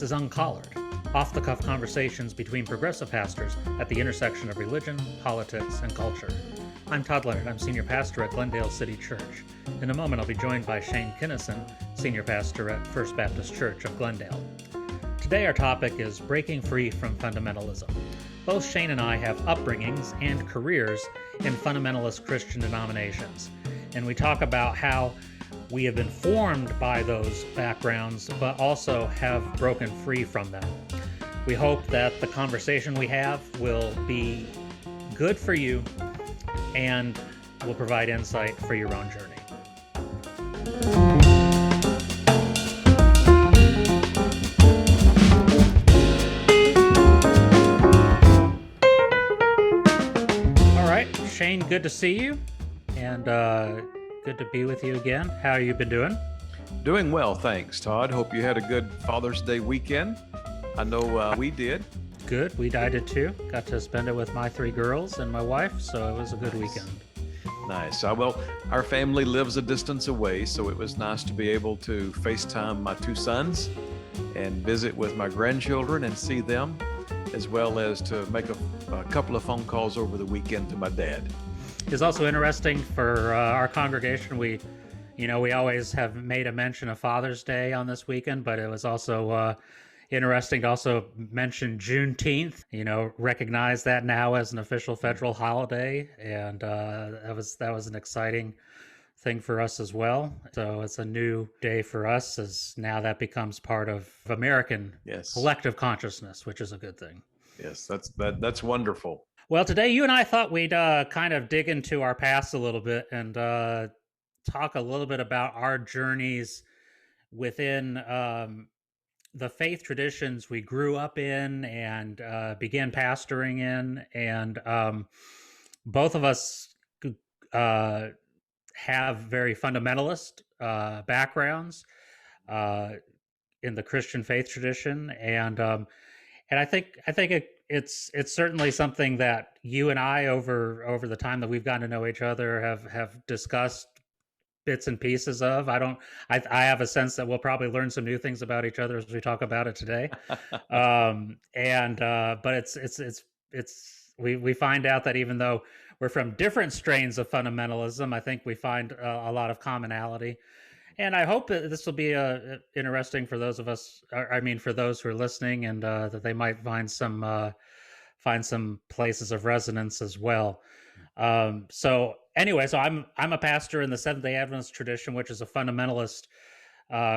is Uncollared, off-the-cuff conversations between progressive pastors at the intersection of religion, politics, and culture. I'm Todd Leonard. I'm senior pastor at Glendale City Church. In a moment, I'll be joined by Shane Kinnison, senior pastor at First Baptist Church of Glendale. Today, our topic is breaking free from fundamentalism. Both Shane and I have upbringings and careers in fundamentalist Christian denominations, and we talk about how we have been formed by those backgrounds, but also have broken free from them. We hope that the conversation we have will be good for you and will provide insight for your own journey. All right, Shane, good to see you, and good to be with you again. How have you been doing? Doing well, thanks, Todd. Hope you had a good Father's Day weekend. I know we did. Good. I did too. Got to spend it with my 3 girls and my wife, so it was a good weekend. Nice. Well, our family lives a distance away, so it was nice to be able to FaceTime my 2 sons and visit with my grandchildren and see them, as well as to make a couple of phone calls over the weekend to my dad. It's also interesting for our congregation. We always have made a mention of Father's Day on this weekend, but it was also interesting to also mention Juneteenth. Recognize that now as an official federal holiday, and that was an exciting thing for us as well. So it's a new day for us, as now that becomes part of American collective consciousness, which is a good thing. Yes, that's wonderful. Well, today you and I thought we'd kind of dig into our past a little bit and talk a little bit about our journeys within the faith traditions we grew up in and began pastoring in. And both of us have very fundamentalist backgrounds in the Christian faith tradition, and I think it's certainly something that you and I over the time that we've gotten to know each other have discussed bits and pieces of. I have a sense that we'll probably learn some new things about each other as we talk about it today. But we find out that even though we're from different strains of fundamentalism, I think we find a lot of commonality. And I hope that this will be interesting for those of us. For those who are listening, and that they might find some places of resonance as well. So I'm a pastor in the Seventh-day Adventist tradition, which is a fundamentalist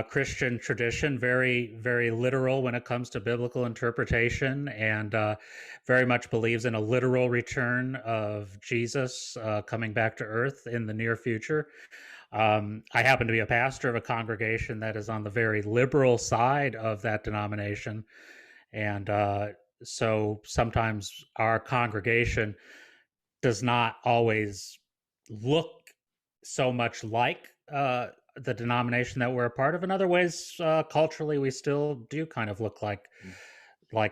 Christian tradition, very, very literal when it comes to biblical interpretation, and very much believes in a literal return of Jesus coming back to earth in the near future. I happen to be a pastor of a congregation that is on the very liberal side of that denomination. And so sometimes our congregation does not always look so much like the denomination that we're a part of. In other ways, culturally, we still do kind of look like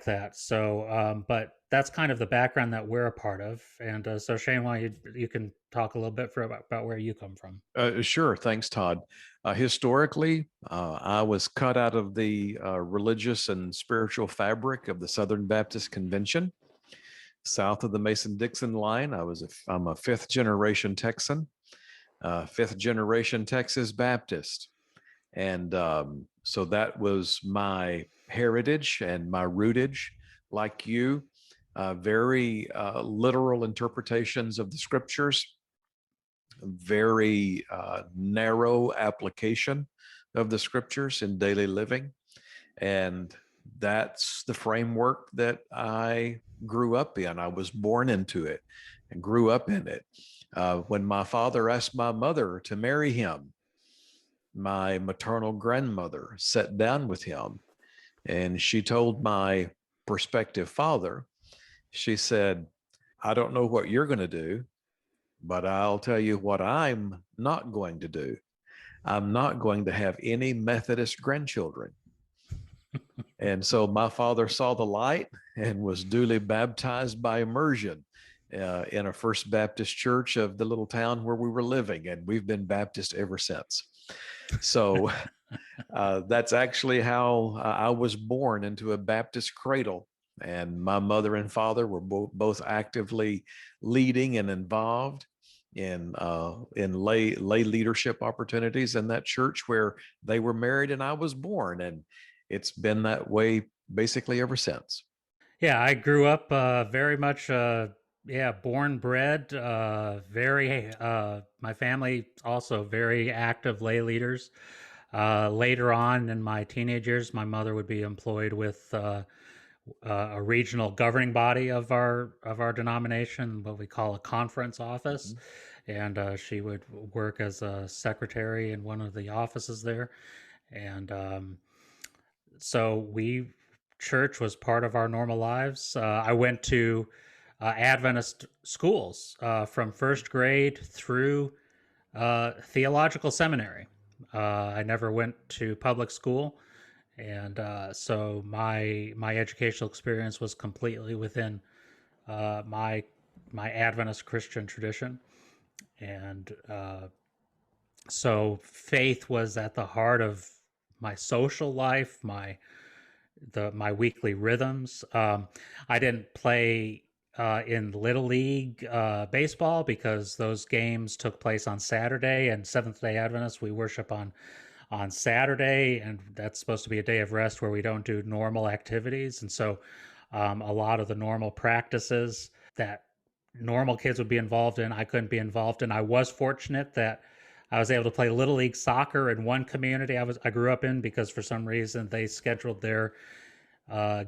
that. So, but that's kind of the background that we're a part of. And so, Shane, why you can talk a little bit about where you come from. Sure. Thanks, Todd. Historically, I was cut out of the religious and spiritual fabric of the Southern Baptist Convention. South of the Mason-Dixon line, I'm a 5th generation Texan, 5th generation Texas Baptist. And so that was my heritage and my rootage, like you. Very literal interpretations of the scriptures, very narrow application of the scriptures in daily living. And that's the framework that I grew up in. I was born into it and grew up in it. When my father asked my mother to marry him, my maternal grandmother sat down with him, and she told my prospective father, she said, "I don't know what you're going to do, but I'll tell you what I'm not going to do. I'm not going to have any Methodist grandchildren." And so my father saw the light and was duly baptized by immersion in a First Baptist church of the little town where we were living. And we've been Baptist ever since. So that's actually how I was born into a Baptist cradle. And my mother and father were both actively leading and involved in lay leadership opportunities in that church where they were married and I was born, and it's been that way basically ever since. Yeah, I grew up very much, yeah, born bred. My family also very active lay leaders. Later on in my teenage years, my mother would be employed with a regional governing body of our denomination, what we call a conference office, Mhm. and she would work as a secretary in one of the offices there, and so we church was part of our normal lives. I went to Adventist schools from first grade through theological seminary. I never went to public school, and so my educational experience was completely within my Adventist Christian tradition, and so faith was at the heart of my social life, my weekly rhythms. I didn't play in Little League baseball because those games took place on Saturday, and Seventh Day Adventists we worship on Saturday, and that's supposed to be a day of rest where we don't do normal activities, and so a lot of the normal practices that normal kids would be involved in, I couldn't be involved in. I was fortunate that I was able to play little league soccer in one community I grew up in because for some reason they scheduled their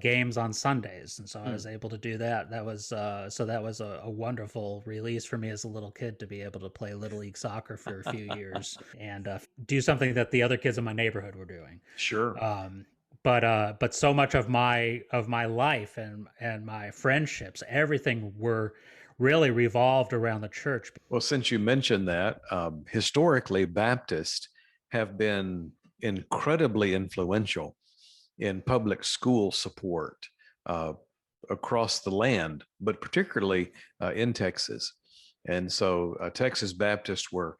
games on Sundays, and so I Hmm. was able to do that. That was a wonderful release for me as a little kid to be able to play little league soccer for a few years and do something that the other kids in my neighborhood were doing. Sure. Um, but so much of my life and my friendships, everything were really revolved around the church. Well, since you mentioned that, historically, Baptists have been incredibly influential in public school support uh, across the land, but particularly in Texas. And so Texas Baptists were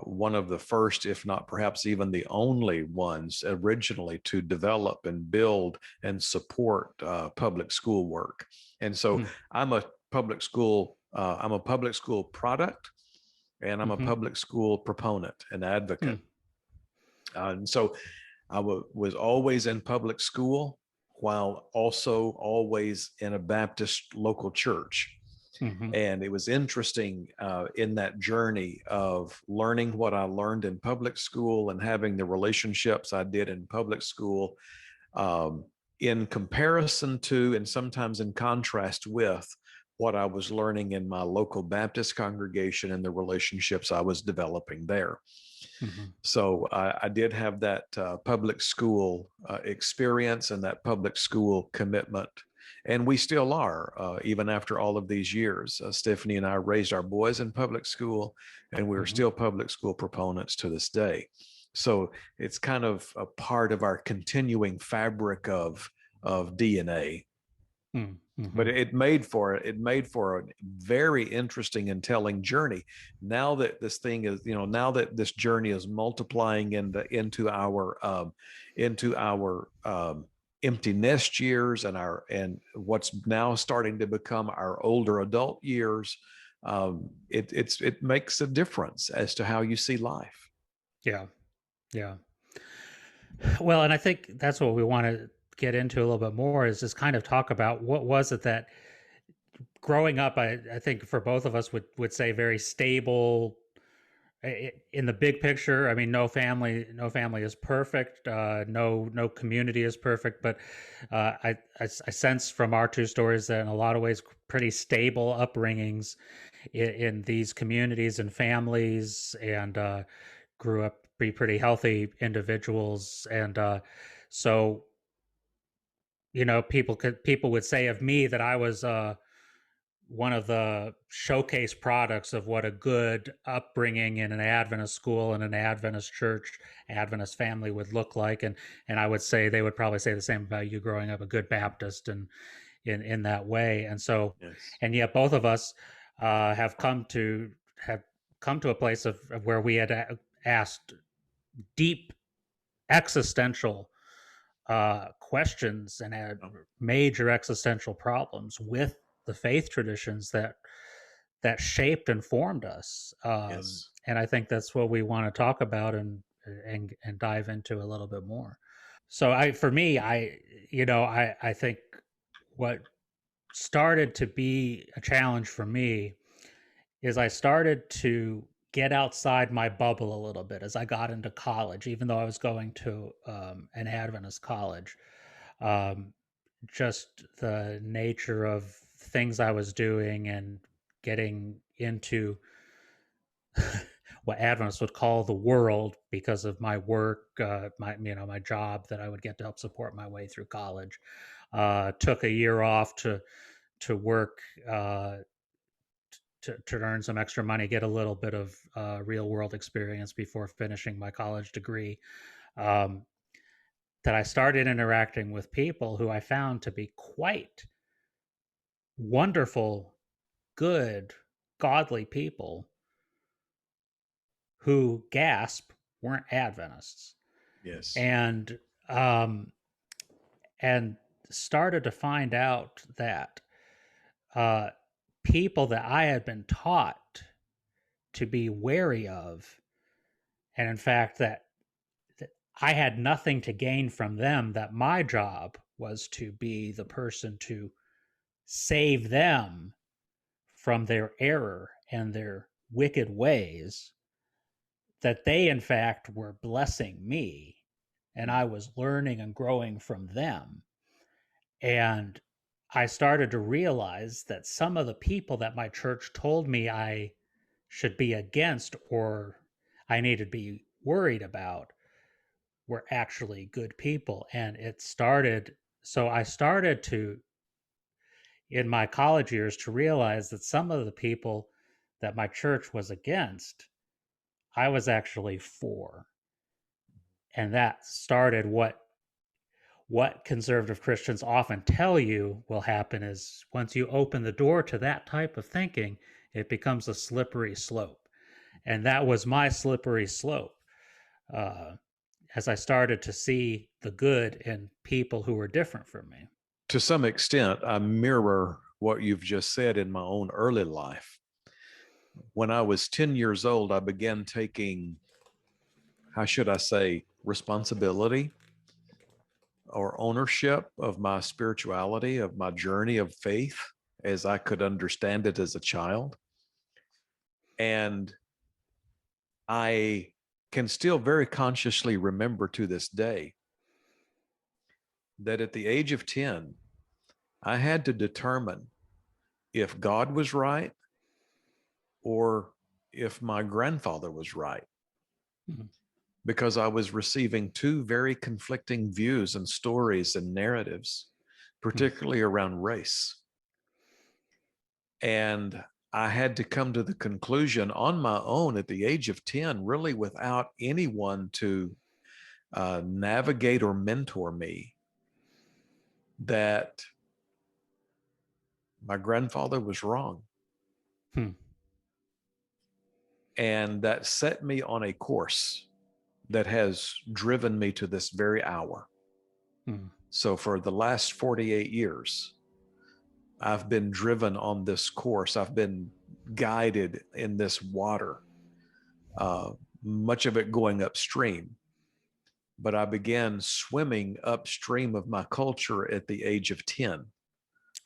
one of the first, if not perhaps even the only ones originally to develop and build and support public school work. And so Mm-hmm. I'm a I'm a public school product, and I'm a Mm-hmm. public school proponent and advocate. Mm-hmm. And so was always in public school while also always in a Baptist local church. Mm-hmm. And it was interesting in that journey of learning what I learned in public school and having the relationships I did in public school, um, in comparison to, and sometimes in contrast with, what I was learning in my local Baptist congregation and the relationships I was developing there. Mm-hmm. So I did have that public school experience and that public school commitment. And we still are, even after all of these years. Stephanie and I raised our boys in public school, and we're Mm-hmm. still public school proponents to this day. So it's kind of a part of our continuing fabric of DNA. Mm-hmm. But it made for a very interesting and telling journey. Now that this thing is, now that this journey is multiplying into our empty nest years and what's now starting to become our older adult years, it makes a difference as to how you see life. Yeah. Yeah. Well, and I think that's what we want to get into a little bit more is just kind of talk about what was it that growing up, I think for both of us would say very stable in the big picture. I mean, no family is perfect. No community is perfect, but I sense from our two stories that in a lot of ways, pretty stable upbringings in these communities and families, and grew up be pretty healthy individuals, and so people would say of me that I was one of the showcase products of what a good upbringing in an Adventist school and an Adventist church, Adventist family would look like, and I would say they would probably say the same about you growing up a good Baptist and in that way, and so, Yes. and yet both of us have come to a place of where we had asked deep existential questions and had major existential problems with the faith traditions that shaped and formed us. Yes. And I think that's what we want to talk about and dive into a little bit more. So for me, I think what started to be a challenge for me is I started to get outside my bubble a little bit as I got into college, even though I was going to an Adventist college. Um, just the nature of things I was doing and getting into what Adventists would call the world because of my work, my job that I would get to help support my way through college. Took a year off to work to earn some extra money, get a little bit of real world experience before finishing my college degree. Um, that I started interacting with people who I found to be quite wonderful, good, godly people who gasp weren't Adventists, Yes. and um, and started to find out that uh, people that I had been taught to be wary of, and in fact that I had nothing to gain from them. That my job was to be the person to save them from their error and their wicked ways, that they in fact were blessing me and I was learning and growing from them. And I started to realize that some of the people that my church told me I should be against or I needed to be worried about were actually good people. And I started to, in my college years, to realize that some of the people that my church was against, I was actually for. And that started what conservative Christians often tell you will happen is once you open the door to that type of thinking, it becomes a slippery slope. And that was my slippery slope uh, as I started to see the good in people who were different from me. To some extent, I mirror what you've just said in my own early life. When I was 10 years old, I began taking, how should I say, responsibility or ownership of my spirituality, of my journey of faith as I could understand it as a child. And I can still very consciously remember to this day that at the age of 10, I had to determine if God was right or if my grandfather was right, Mhm. because I was receiving two very conflicting views and stories and narratives, particularly around race. And I had to come to the conclusion on my own at the age of 10, really without anyone to navigate or mentor me, that my grandfather was wrong. Hmm. And that set me on a course that has driven me to this very hour. Hmm. So for the last 48 years, I've been driven on this course. I've been guided in this water, much of it going upstream. But I began swimming upstream of my culture at the age of 10.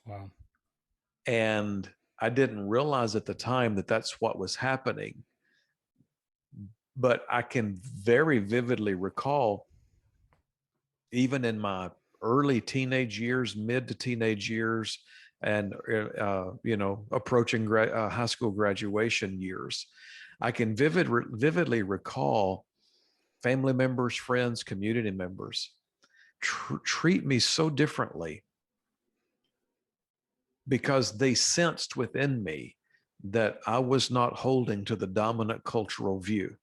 Wow. And I didn't realize at the time that that's what was happening. But I can very vividly recall, even in my early teenage years, mid to teenage years, and approaching high school graduation years, I can vividly recall family members, friends, community members treat me so differently because they sensed within me that I was not holding to the dominant cultural view,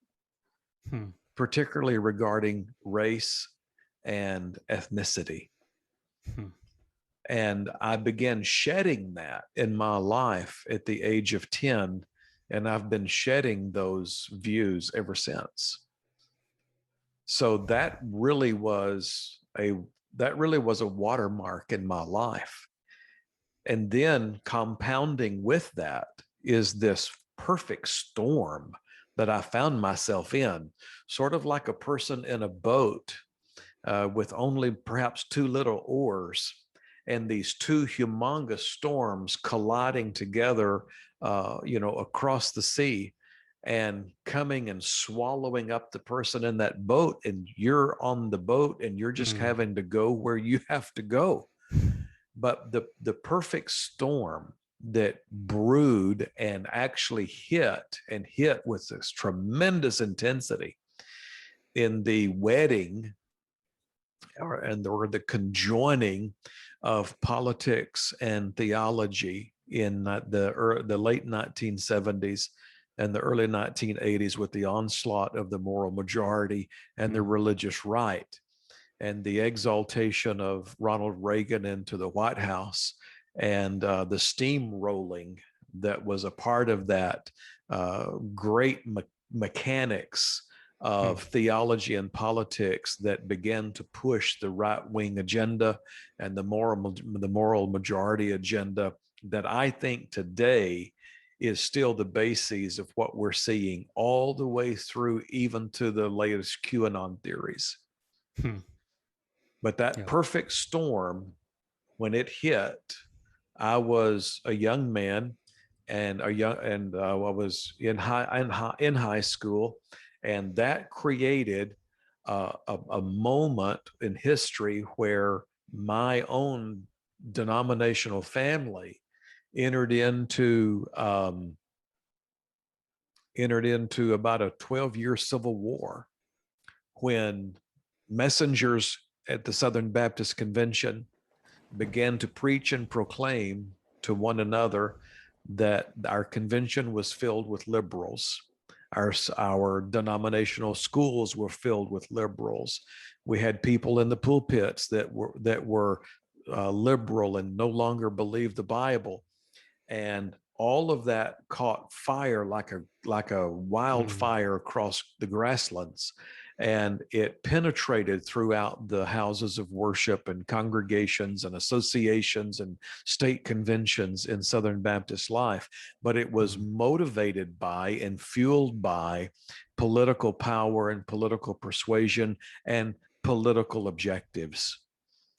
Hmm. particularly regarding race and ethnicity. Hmm. And I began shedding that in my life at the age of 10. And I've been shedding those views ever since. So that really was a watermark in my life. And then compounding with that is this perfect storm that I found myself in, sort of like a person in a boat with only perhaps two little oars, and these two humongous storms colliding together, across the sea and coming and swallowing up the person in that boat. And you're on the boat and you're just Mm. having to go where you have to go. But the perfect storm that brewed and actually hit with this tremendous intensity in the wedding or the conjoining of politics and theology in the late 1970s and the early 1980s, with the onslaught of the moral majority and the Mm. religious right, and the exaltation of Ronald Reagan into the White House, and the steamrolling that was a part of that great mechanics Mm. of theology and politics that began to push the right-wing agenda and the moral majority agenda that I think today is still the basis of what we're seeing all the way through, even to the latest QAnon theories. Mm. But that Yeah. perfect storm, when it hit, I was a young man, I was in high school, and that created a moment in history where my own denominational family entered into um, entered into about a 12-year civil war, when messengers at the Southern Baptist Convention began to preach and proclaim to one another that our convention was filled with liberals. Our denominational schools were filled with liberals. We had people in the pulpits that were liberal and no longer believed the Bible, and all of that caught fire like a Mm. wildfire across the grasslands, and it penetrated throughout the houses of worship and congregations and associations and state conventions in Southern Baptist life. But it was Mm. motivated by and fueled by political power and political persuasion and political objectives.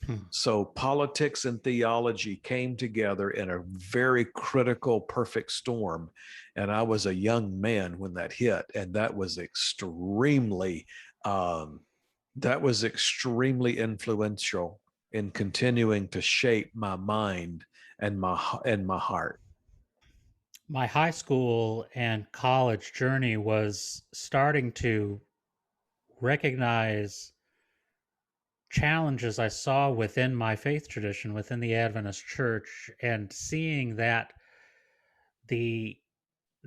Mm. So politics and theology came together in a very critical, perfect storm. And I was a young man when that hit, and um, that was extremely influential in continuing to shape my mind and my heart. My high school and college journey was starting to recognize challenges I saw within my faith tradition, within the Adventist church, and seeing that the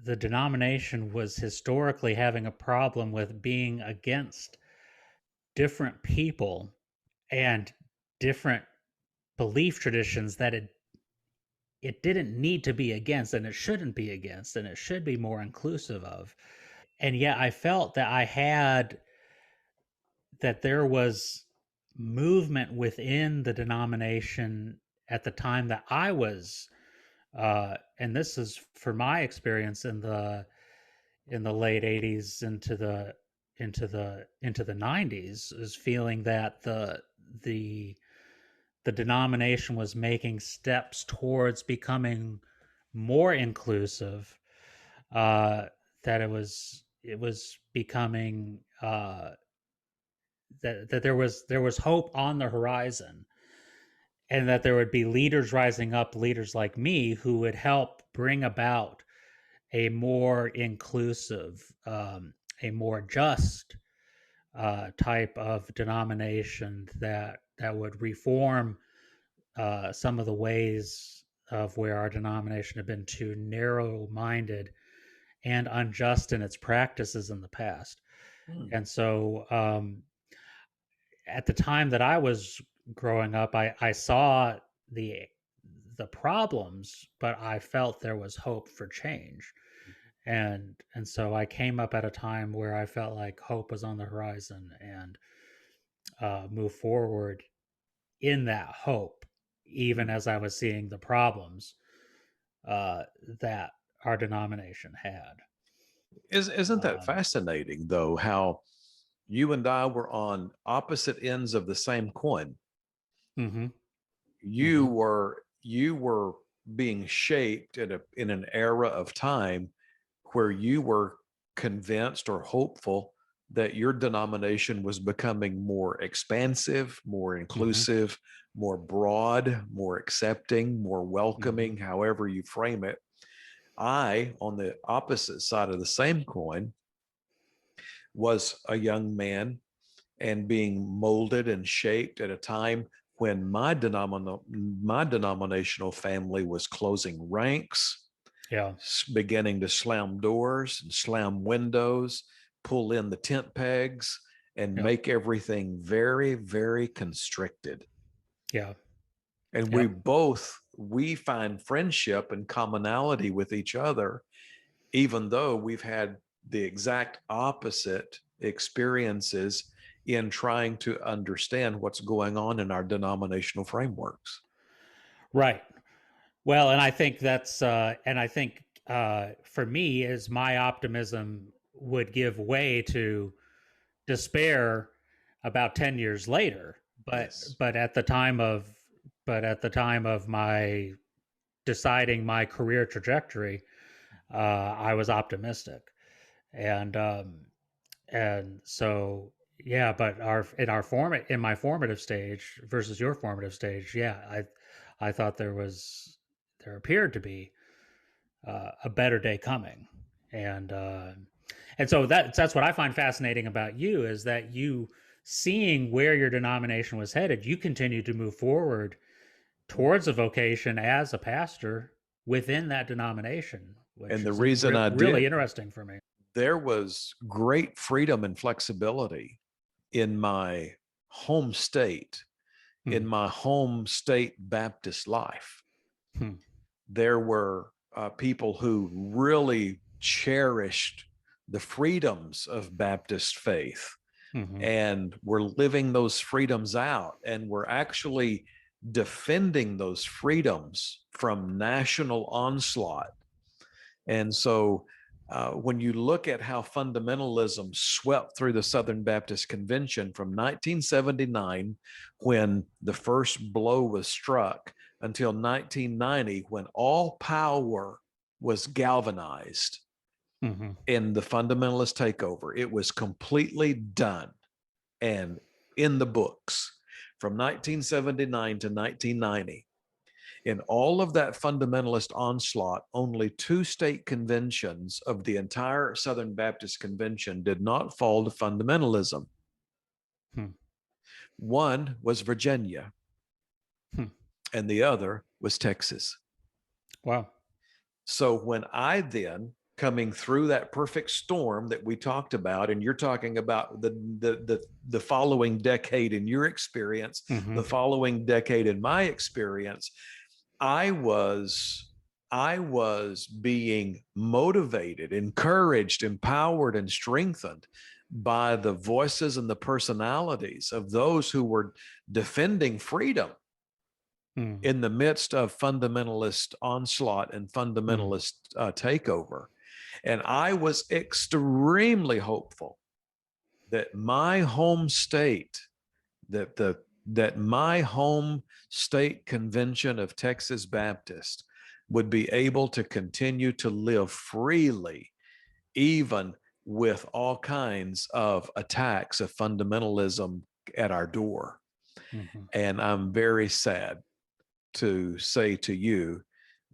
the denomination was historically having a problem with being against different people and different belief traditions that it didn't need to be against, and it shouldn't be against, and it should be more inclusive of. And yet I felt that there was movement within the denomination at the time that I was, and this is for my experience in the late '80s into the '90s, is feeling that the the denomination was making steps towards becoming more inclusive. Uh, that it was becoming that there was hope on the horizon, and that there would be leaders rising up, leaders like me, who would help bring about a more inclusive, a more just type of denomination that would reform some of the ways of where our denomination had been too narrow-minded and unjust in its practices in the past. Hmm. And so, at the time that I was growing up, I saw the the problems, but I felt there was hope for change. And so I came up at a time where I felt like hope was on the horizon, and moved forward in that hope, even as I was seeing the problems uh, that our denomination had. Isn't that Um, fascinating, though, how you and I were on opposite ends of the same coin? mm-hmm, You mm-hmm, were being shaped in an era of time where you were convinced or hopeful that your denomination was becoming more expansive, more mm-hmm, inclusive, more broad, more accepting, more mm-hmm, welcoming, however you frame it. I, on the opposite side of the same coin, was a young man and being molded and shaped at a time when my denominational family was closing ranks, yeah, beginning to slam doors and slam windows, pull in the tent pegs, and yeah, make everything very, very constricted. yeah, And yeah. we find friendship and commonality with each other, even though we've had the exact opposite experiences in trying to understand what's going on in our denominational frameworks. Right. Well, and I think for me, as my optimism would give way to despair about 10 years later, Yes. but at the time of my deciding my career trajectory, I was optimistic, and so yeah. But in my formative stage versus your formative stage, yeah, I thought there appeared to be a better day coming, and so that's what I find fascinating about you, is that you, seeing where your denomination was headed, you continue to move forward towards a vocation as a pastor within that denomination, which And the is reason I really did, interesting for me. there was great freedom and flexibility in my home state, Hmm. in my home state Baptist life. Hmm. There were people who really cherished the freedoms of Baptist faith Hmm. and were living those freedoms out and were actually defending those freedoms from national onslaught. And so when you look at how fundamentalism swept through the Southern Baptist Convention from 1979, when the first blow was struck, until 1990, when all power was galvanized Hmm. in the fundamentalist takeover, it was completely done and in the books. From 1979 to 1990, in all of that fundamentalist onslaught, only two state conventions of the entire Southern Baptist Convention did not fall to fundamentalism. Hmm. One was Virginia, Hmm. and the other was Texas. Wow. So when I then, coming through that perfect storm that we talked about, and you're talking about the following decade in your experience, Hmm. the following decade in my experience, I was I was being motivated, encouraged, empowered, and strengthened by the voices and the personalities of those who were defending freedom Hmm. in the midst of fundamentalist onslaught and Hmm. fundamentalist takeover. And I was extremely hopeful that my home state, that the that my home state convention of Texas Baptist would be able to continue to live freely, even with all kinds of attacks of fundamentalism at our door. Hmm. And I'm very sad to say to you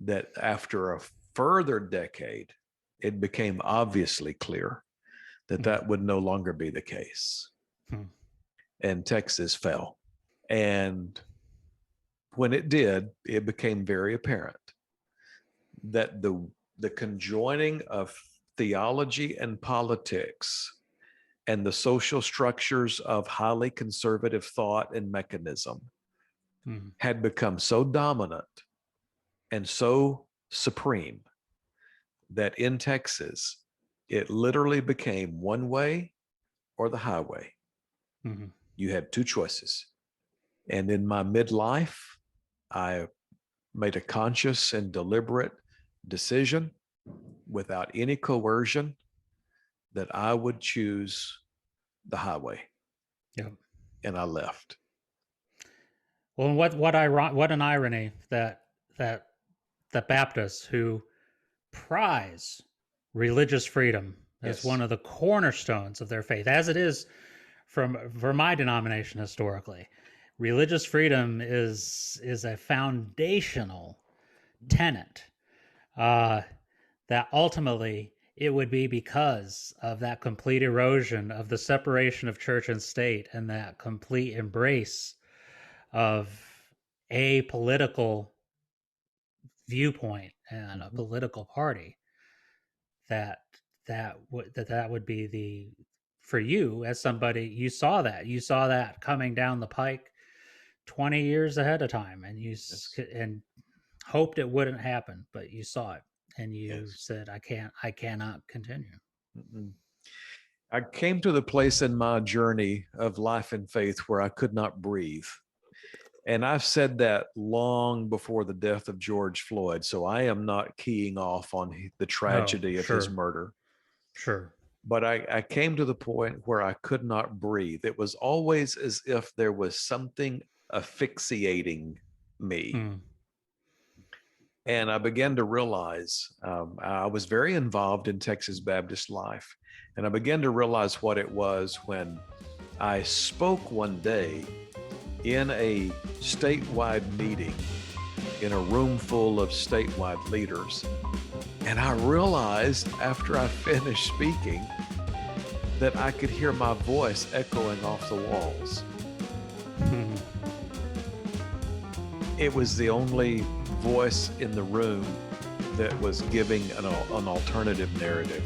that after a further decade, it became obviously clear that Hmm. that would no longer be the case. Hmm. And Texas fell. And when it did, it became very apparent that the conjoining of theology and politics and the social structures of highly conservative thought and mechanism Hmm. had become so dominant and so supreme that in Texas, it literally became one way or the highway. Mm-hmm. You had two choices. And in my midlife, I made a conscious and deliberate decision without any coercion that I would choose the highway. Yep. And I left. Well, what an irony that the Baptists who prize religious freedom as Yes. one of the cornerstones of their faith, as it is for my denomination historically, religious freedom is a foundational tenet. That ultimately it would be because of that complete erosion of the separation of church and state and that complete embrace of a political viewpoint and a political party that would be the, for you as somebody, you saw that coming down the pike 20 years ahead of time, and Yes. and hoped it wouldn't happen, but you saw it and you Yes. said, I cannot continue. Mm-mm. I came to the place in my journey of life and faith where I could not breathe. And I've said that long before the death of George Floyd. So I am not keying off on the tragedy of his murder. Sure. But I came to the point where I could not breathe. It was always as if there was something asphyxiating me. And I began to realize I was very involved in Texas Baptist life. And I began to realize what it was when I spoke one day in a statewide meeting in a room full of statewide leaders. And I realized after I finished speaking that I could hear my voice echoing off the walls. It was the only voice in the room that was giving an alternative narrative.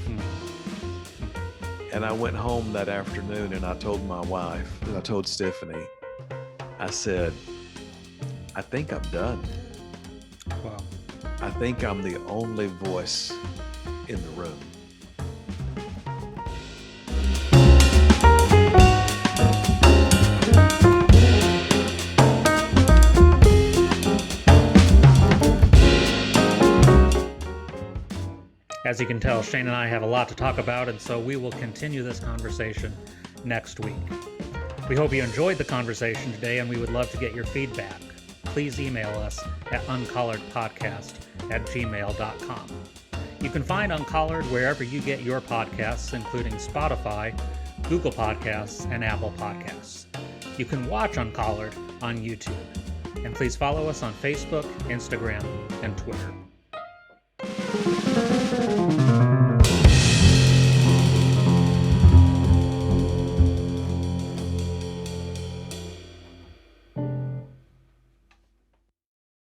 And I went home that afternoon and I told my wife, and I told Stephanie, I said, I think I'm done. Wow. I think I'm the only voice in the room. As you can tell, Shane and I have a lot to talk about, and so we will continue this conversation next week. We hope you enjoyed the conversation today, and we would love to get your feedback. Please email us at uncollaredpodcast@gmail.com. You can find Uncollared wherever you get your podcasts, including Spotify, Google Podcasts, and Apple Podcasts. You can watch Uncollared on YouTube. And please follow us on Facebook, Instagram, and Twitter.